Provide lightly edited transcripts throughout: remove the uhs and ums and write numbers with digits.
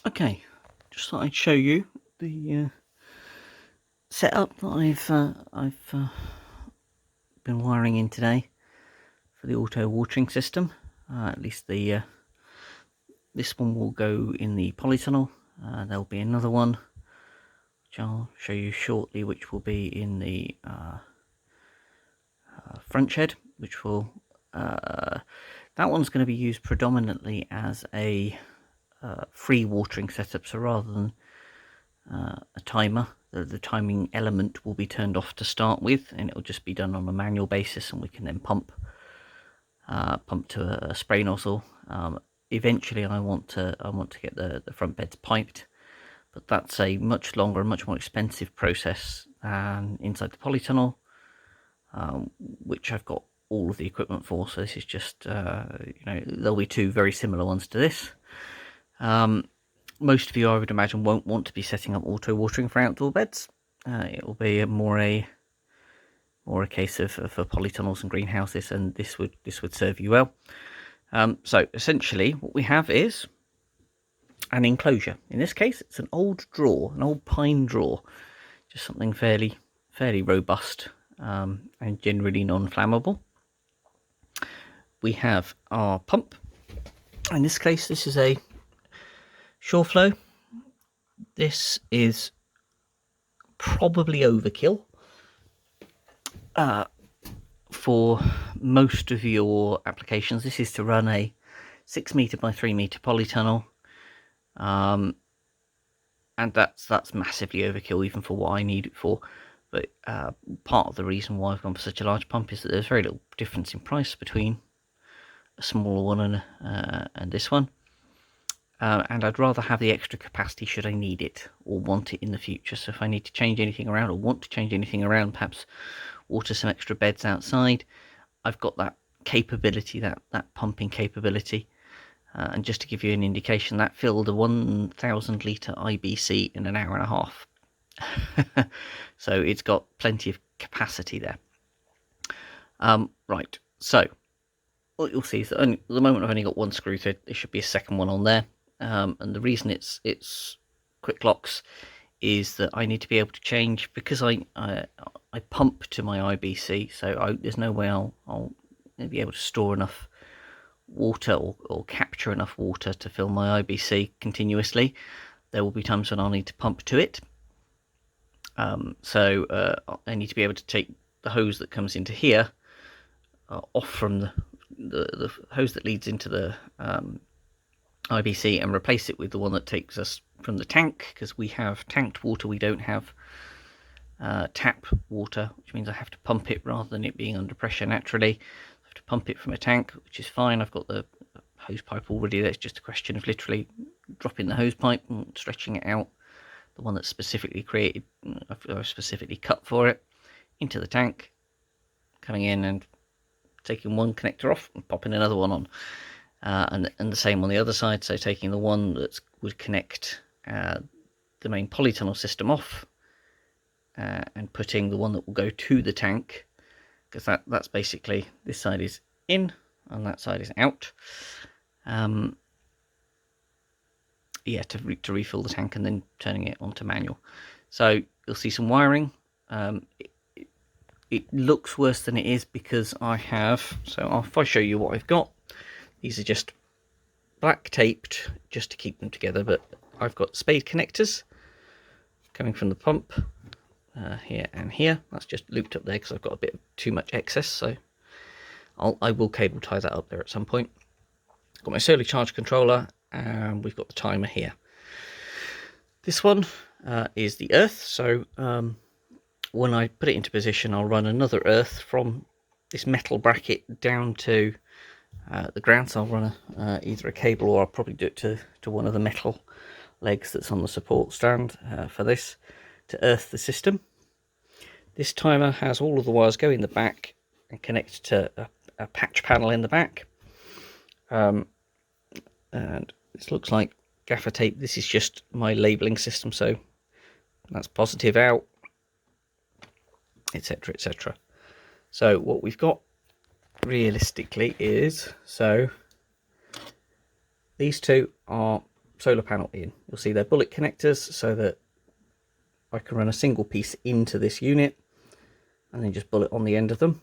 Okay, just thought I'd show you the setup that I've been wiring in today for the auto watering system. At least the this one will go in the polytunnel. There'll be another one which I'll show you shortly, which will be in the front shed, which will that one's going to be used predominantly as a free watering setup. So rather than a timer, the timing element will be turned off to start with, and it'll just be done on a manual basis, and we can then pump to a spray nozzle. Eventually I want to get the front beds piped, but that's a much longer and much more expensive process than inside the polytunnel, which I've got all of the equipment for. So this is just there'll be two very similar ones to this. Most of you, I would imagine, won't want to be setting up auto watering for outdoor beds. It will be more a case of for polytunnels and greenhouses, and this would serve you well. So essentially, what we have is an enclosure. In this case, it's an old drawer, an old pine drawer, just something fairly robust and generally non-flammable. We have our pump. In this case, this is a Shoreflow. This is probably overkill for most of your applications. This is to run a 6 meter by 3 meter polytunnel, and that's massively overkill even for what I need it for. But part of the reason why I've gone for such a large pump is that there's very little difference in price between a smaller one and this one. And I'd rather have the extra capacity should I need it or want it in the future. So if I need to change anything around or want to change anything around, perhaps water some extra beds outside, I've got that capability, that pumping capability. And just to give you an indication, that filled a 1,000 litre IBC in an hour and a half. So it's got plenty of capacity there. Right, so what you'll see is that at the moment I've only got one screw thread. There should be a second one on there. And the reason it's quick locks is that I need to be able to change, because I pump to my IBC, so there's no way I'll be able to store enough water or capture enough water to fill my IBC continuously. There will be times when I'll need to pump to it. So I need to be able to take the hose that comes into here off from the hose that leads into the IBC and replace it with the one that takes us from the tank, because we have tanked water, we don't have tap water, which means I have to pump it rather than it being under pressure naturally. I have to pump it from a tank, which is fine. I've got the hose pipe already there. It's just a question of literally dropping the hose pipe and stretching it out, the one that's specifically created, I've specifically cut for it, into the tank, coming in and taking one connector off and popping another one on. And the same on the other side, so taking the one that would connect the main polytunnel system off and putting the one that will go to the tank, because that's basically, this side is in and that side is out. Yeah, to refill the tank and then turning it onto manual. So you'll see some wiring. It looks worse than it is because I have, so if I show you what I've got, these are just black taped just to keep them together, but I've got spade connectors coming from the pump here and here. That's just looped up there because I've got a bit of too much excess, so I will cable tie that up there at some point. Got my solar charge controller, and we've got the timer here. This one is the earth, so when I put it into position, I'll run another earth from this metal bracket down to the ground. So I'll run either a cable, or I'll probably do it to one of the metal legs that's on the support stand for this, to earth the system. This timer has all of the wires go in the back and connect to a patch panel in the back. And this looks like gaffer tape. This is just my labelling system, so that's positive out, etc, etc. So what we've got realistically is, so these two are solar panel in. You'll see they're bullet connectors so that I can run a single piece into this unit and then just bullet on the end of them.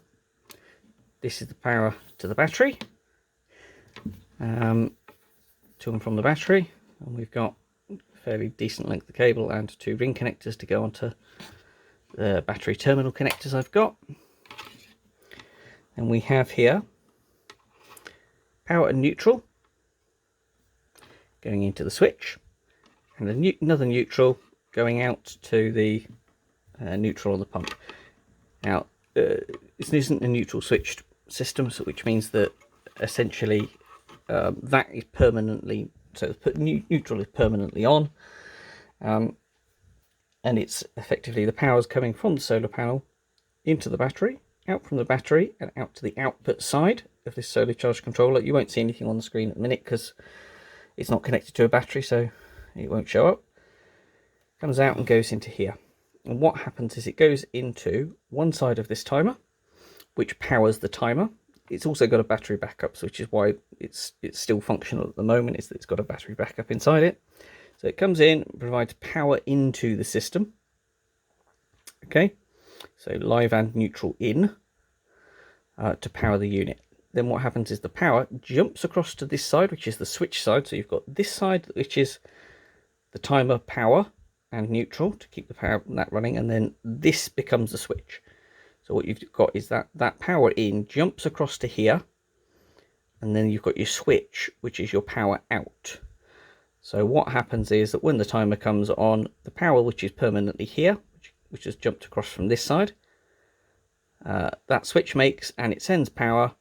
This is the power to the battery, to and from the battery, and we've got a fairly decent length of cable and 2 ring connectors to go onto the battery terminal connectors I've got. And we have here power and neutral going into the switch, and another neutral going out to the neutral on the pump. Now, this isn't a neutral switched system, so which means that essentially that is permanently, so the neutral is permanently on, and it's effectively the power is coming from the solar panel into the battery, out from the battery, and out to the output side of this solar charge controller. You won't see anything on the screen at the minute because it's not connected to a battery, so it won't show up. Comes out and goes into here. And what happens is it goes into one side of this timer, which powers the timer. It's also got a battery backup, which is why it's still functional at the moment, is that it's got a battery backup inside it. So it comes in, provides power into the system. Okay, so live and neutral in to power the unit. Then what happens is the power jumps across to this side, which is the switch side. So you've got this side, which is the timer power and neutral to keep the power that running, and then this becomes the switch. So what you've got is that power in jumps across to here, and then you've got your switch, which is your power out. So what happens is that when the timer comes on, the power which is permanently here, which has jumped across from this side, that switch makes, and it sends power,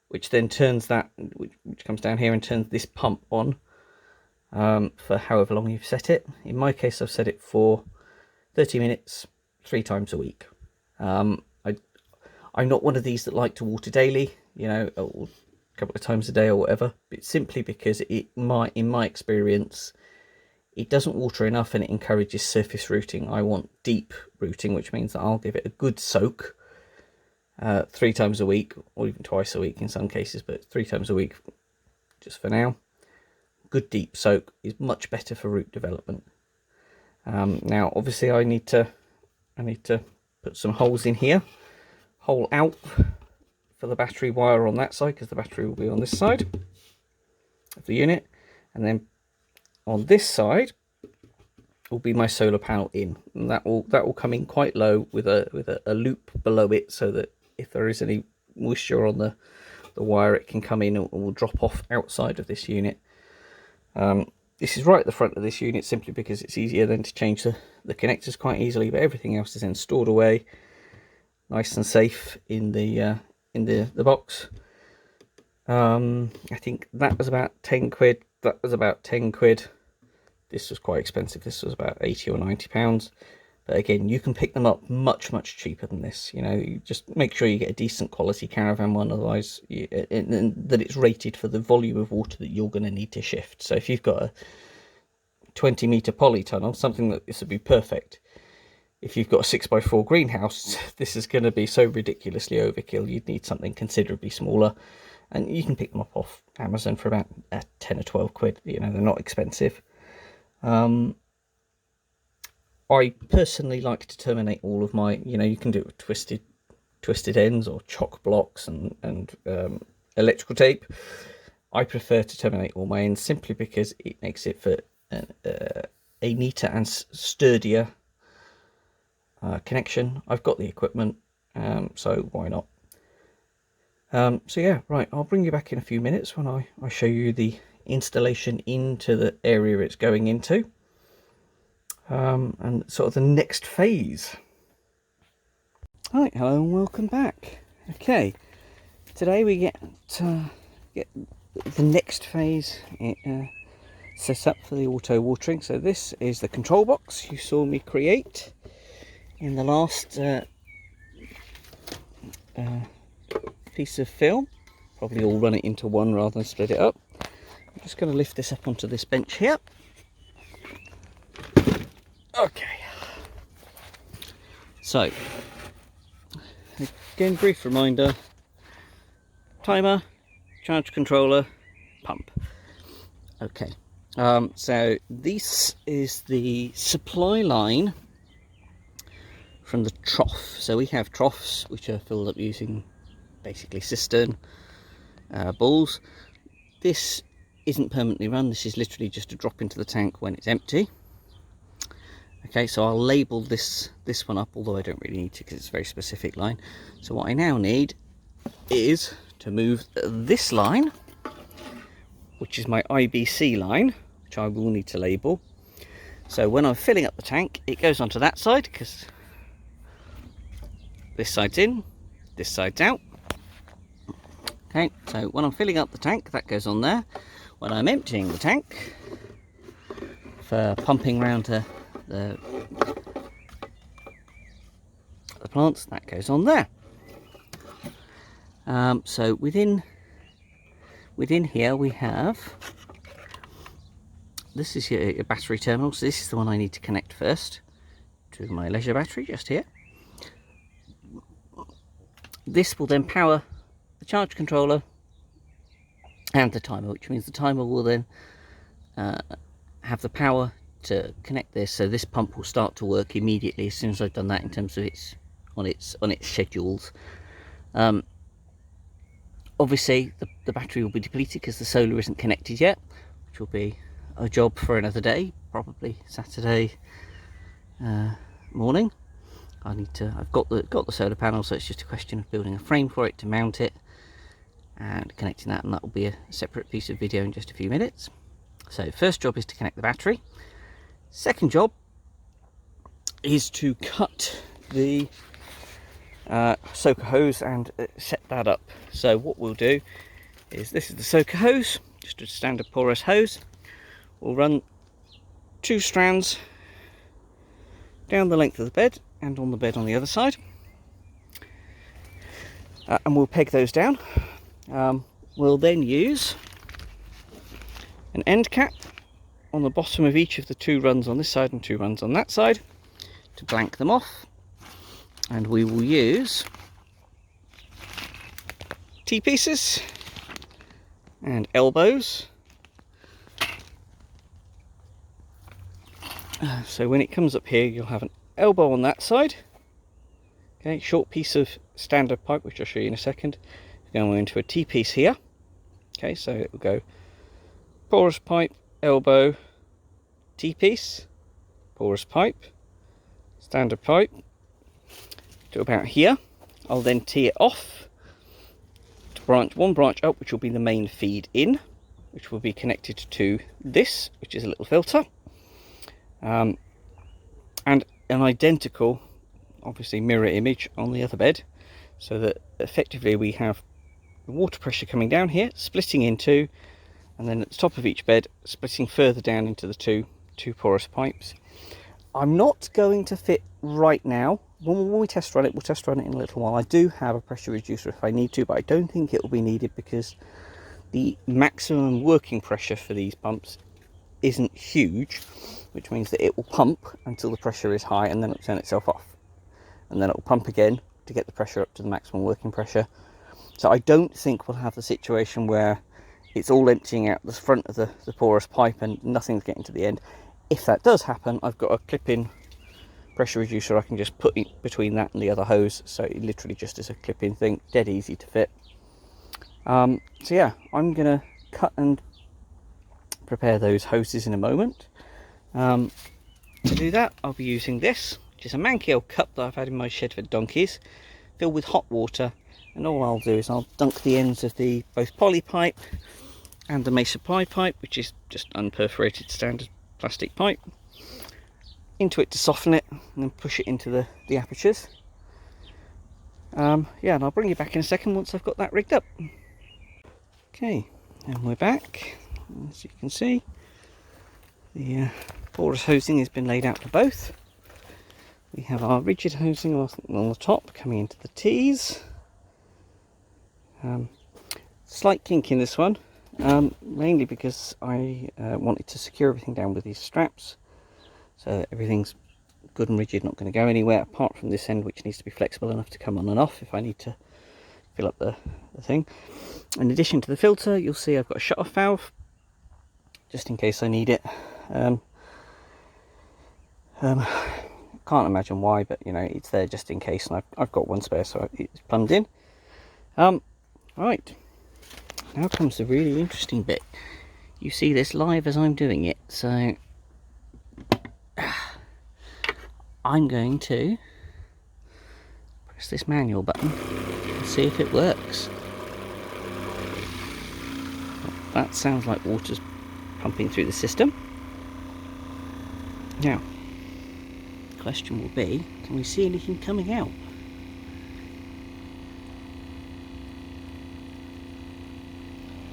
which then turns that, which comes down here and turns this pump on for however long you've set it. In my case, I've set it for 30 minutes, 3 times a week. I'm not one of these that like to water daily, you know, a couple of times a day or whatever, but simply because in my experience, it doesn't water enough and it encourages surface rooting. I want deep rooting, which means that I'll give it a good soak 3 times a week, or even twice a week in some cases, but 3 times a week just for now. Good deep soak is much better for root development. Now obviously I need to put some holes in here, hole out for the battery wire on that side, because the battery will be on this side of the unit, and then on this side will be my solar panel in, and that will come in quite low with a loop below it, so that if there is any moisture on the wire, it can come in and will drop off outside of this unit. This is right at the front of this unit simply because it's easier then to change the connectors quite easily, but everything else is then stored away nice and safe in the box. I think that was about 10 quid. That was about 10 quid. This was quite expensive. This was about 80 or 90 pounds. But again, you can pick them up much cheaper than this. You know, you just make sure you get a decent quality caravan one, otherwise and that it's rated for the volume of water that you're going to need to shift. So if you've got a 20-meter polytunnel, something that this would be perfect. If you've got a 6x4 greenhouse, this is going to be so ridiculously overkill. You'd need something considerably smaller, and you can pick them up off Amazon for about 10 or 12 quid. You know, they're not expensive. I personally like to terminate all of my, you know, you can do it with twisted ends or chock blocks and electrical tape. I prefer to terminate all my ends simply because it makes it for a neater and sturdier connection. I've got the equipment, so why not? So yeah, right, I'll bring you back in a few minutes when I show you the installation into the area it's going into. And sort of the next phase. Right, hello and welcome back. Okay, today we get the next phase set up for the auto watering. So this is the control box you saw me create in the last piece of film. Probably all run it into one rather than split it up. I'm just going to lift this up onto this bench here. Okay, so again, brief reminder: timer, charge controller, pump. Okay, So this is the supply line from the trough. So we have troughs which are filled up using basically cistern balls. This isn't permanently run, this is literally just a drop into the tank when it's empty. Okay, so I'll label this one up, although I don't really need to because it's a very specific line. So what I now need is to move this line, which is my IBC line, which I will need to label. So when I'm filling up the tank, it goes onto that side because this side's in, this side's out. Okay, so when I'm filling up the tank, that goes on there. When I'm emptying the tank for pumping round to the plants, that goes on there. So within here we have, this is your battery terminal. So this is the one I need to connect first to my leisure battery just here. This will then power the charge controller and the timer, which means the timer will then have the power to connect this, so this pump will start to work immediately as soon as I've done that in terms of its schedules. Obviously the battery will be depleted because the solar isn't connected yet, which will be a job for another day, probably Saturday morning. I've got the solar panel, so it's just a question of building a frame for it to mount it and connecting that, and that will be a separate piece of video in just a few minutes. So first job is to connect the battery. Second job is to cut the soaker hose and set that up. So what we'll do is, this is the soaker hose, just a standard porous hose. We'll run 2 strands down the length of the bed and on the bed on the other side, and we'll peg those down. We'll then use an end cap on the bottom of each of the 2 runs on this side and 2 runs on that side to blank them off, and we will use T-pieces and elbows. So when it comes up here, you'll have an elbow on that side. Okay, short piece of standard pipe, which I'll show you in a second, going into a T-piece here. Okay, so it will go porous pipe, elbow, T-piece, porous pipe, standard pipe, to about here. I'll then tee it off to one branch up, which will be the main feed in, which will be connected to this, which is a little filter, and an identical, obviously, mirror image on the other bed, so that effectively we have the water pressure coming down here, splitting in 2, and then at the top of each bed splitting further down into the two porous pipes. I'm not going to fit right now. When we test run it, we'll test run it in a little while. I do have a pressure reducer if I need to, but I don't think it will be needed because the maximum working pressure for these pumps isn't huge, which means that it will pump until the pressure is high and then it'll turn itself off, and then it will pump again to get the pressure up to the maximum working pressure. So I don't think we'll have the situation where it's all emptying out the front of the porous pipe and nothing's getting to the end. If that does happen, I've got a clip-in pressure reducer I can just put in between that and the other hose, so it literally just is a clip-in thing, dead easy to fit. So yeah, I'm gonna cut and prepare those hoses in a moment. To do that, I'll be using this, which is a Manky old cup that I've had in my shed for donkeys, filled with hot water, and all I'll do is I'll dunk the ends of the both poly pipe and the Mesa Ply pipe, which is just unperforated standard plastic pipe, into it to soften it, and then push it into the apertures. Yeah, and I'll bring you back in a second once I've got that rigged up. Okay, and we're back. As you can see, the porous hosing has been laid out for both. We have our rigid hosing on the top coming into the T's. Slight kink in this one, mainly because I wanted to secure everything down with these straps, so everything's good and rigid, not going to go anywhere apart from this end, which needs to be flexible enough to come on and off if I need to fill up the thing. In addition to the filter, you'll see I've got a shut-off valve just in case I need it. Can't imagine why, but you know, it's there just in case, and I've got one spare, so it's plumbed in. Right, now comes the really interesting bit. You see this live as I'm doing it, so I'm going to press this manual button and see if it works. That sounds like water's pumping through the system. Now, the question will be, can we see anything coming out?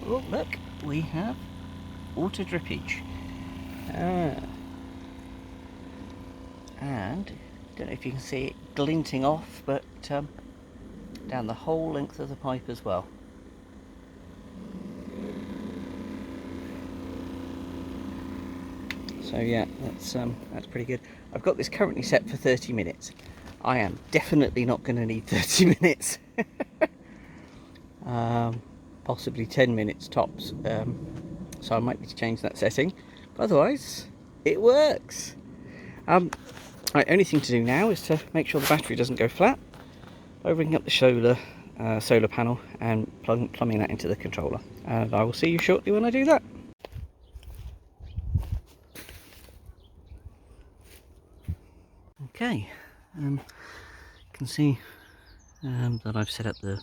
Oh, look, we have water drippage. And I don't know if you can see it glinting off, but down the whole length of the pipe as well. So yeah, that's pretty good. I've got this currently set for 30 minutes. I am definitely not going to need 30 minutes. Possibly 10 minutes tops. So I might need to change that setting. But otherwise, it works. Right, only thing to do now is to make sure the battery doesn't go flat by ringing up the solar panel and plumbing that into the controller. And I will see you shortly when I do that. Okay, you can see that I've set up the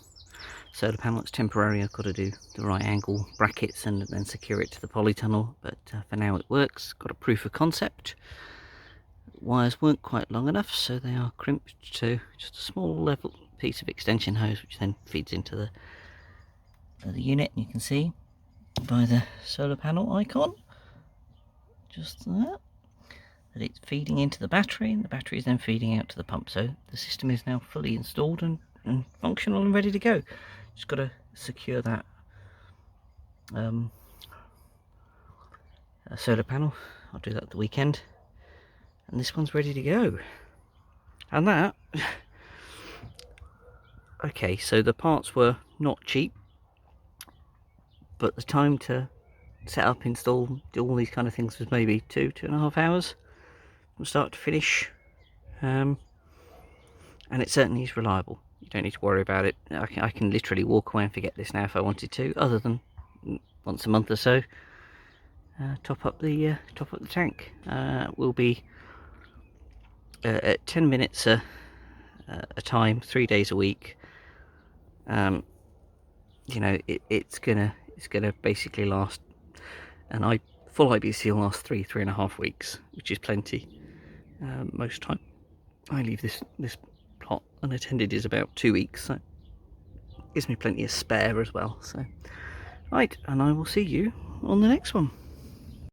solar panel. It's temporary. I've got to do the right angle brackets and then secure it to the polytunnel, but for now it works. Got a proof of concept. Wires weren't quite long enough, so they are crimped to just a small level piece of extension hose, which then feeds into the unit. And you can see by the solar panel icon, just that it's feeding into the battery, and the battery is then feeding out to the pump. So the system is now fully installed and functional and ready to go. Just got to secure that solar panel. I'll do that at the weekend, and this one's ready to go. And that okay, so the parts were not cheap, but the time to set up, install, do all these kind of things was maybe 2.5 hours from start to finish. And it certainly is reliable. You don't need to worry about it. I can literally walk away and forget this now if I wanted to, other than once a month or so top up the tank. Will be at 10 minutes a time, 3 days a week. You know, it's gonna basically last, and full IBC will last 3.5 weeks, which is plenty. Most time I leave this plot unattended is about 2 weeks, so it gives me plenty of spare as well. So right, and I will see you on the next one.